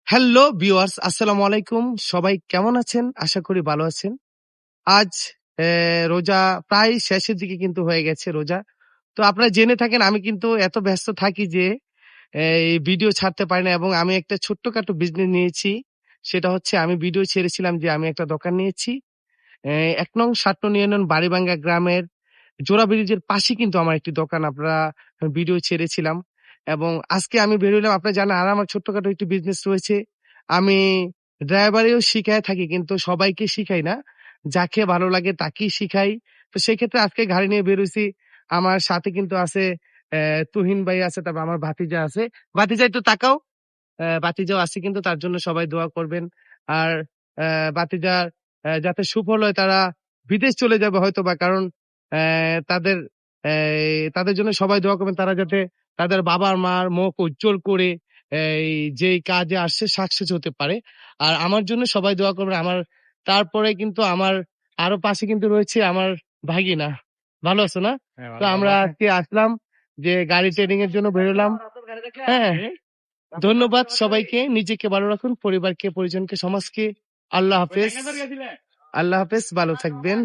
Hello viewers, আসসালামু আলাইকুম। সবাই কেমন আছেন? আশা করি ভালো আছেন। আজ রোজা প্রায় শেষের দিকে কিন্তু হয়ে গেছে রোজা। তো আপনারা জেনে থাকেন আমি কিন্তু এত ব্যস্ত থাকি যে এই ভিডিও ছাড়তে পারি না, এবং আমি একটা ছোট্টখাটো বিজনেস নিয়েছি। সেটা হচ্ছে আমি ভিডিও ছেড়েছিলাম যে আমি একটা দোকান নিয়েছি। ১ নং ৭ নং ইউনিয়ন বাড়িভাঙ্গা গ্রামের জোড়া ব্রিজের পাশে কিন্তু আমার একটি দোকান আপনারা ভিডিও ছেড়েছিলাম, এবং আজকে আমি বের হইলাম। আপনারা জানেন আর আমার ছোট্টখাটো একটি বিজনেস রয়েছে। আমি ড্রাইভারিও শিখায়ে থাকি, কিন্তু সবাইকে শিখাই না। যাকে ভালো লাগে তাকেই শিখাই। তো সেক্ষেত্রে আজকে গাড়ি নিয়ে বের হইছি। আমার সাথে কিন্তু আছে তুহিন ভাই আছে, তারপর আমার ভাতিজা আছে। ভাতিজা একটু তাকাও। ভাতিজাও আছে, কিন্তু তার জন্য সবাই দোয়া করবেন। আর ভাতিজার যাতে সুফল হয়, তারা বিদেশ চলে যাবে হয়তোবা, কারণ তাদের তাদের জন্য সবাই দোয়া করবেন। তারা যাতে তাদের বাবার-মার মুখ উজ্জ্বল করে যেই কাজে আসছে সাকসেস হতে পারে। আর আমার জন্য সবাই দোয়া করবেন। তারপরে কিন্তু আমার আরো পাশে কিন্তু রয়েছে আমার ভাগিনা। ভালো আছো না? তো আমরা আজকে আসলাম যে গাড়ি ট্রেনিং এর জন্য বেরোলাম। হ্যাঁ। ধন্যবাদ সবাইকে। নিজেকে ভালো রাখুন, পরিবারকে, পরিজনকে, সমাজকে। আল্লাহ হাফেজ। আল্লাহ হাফেজ। ভালো থাকবেন।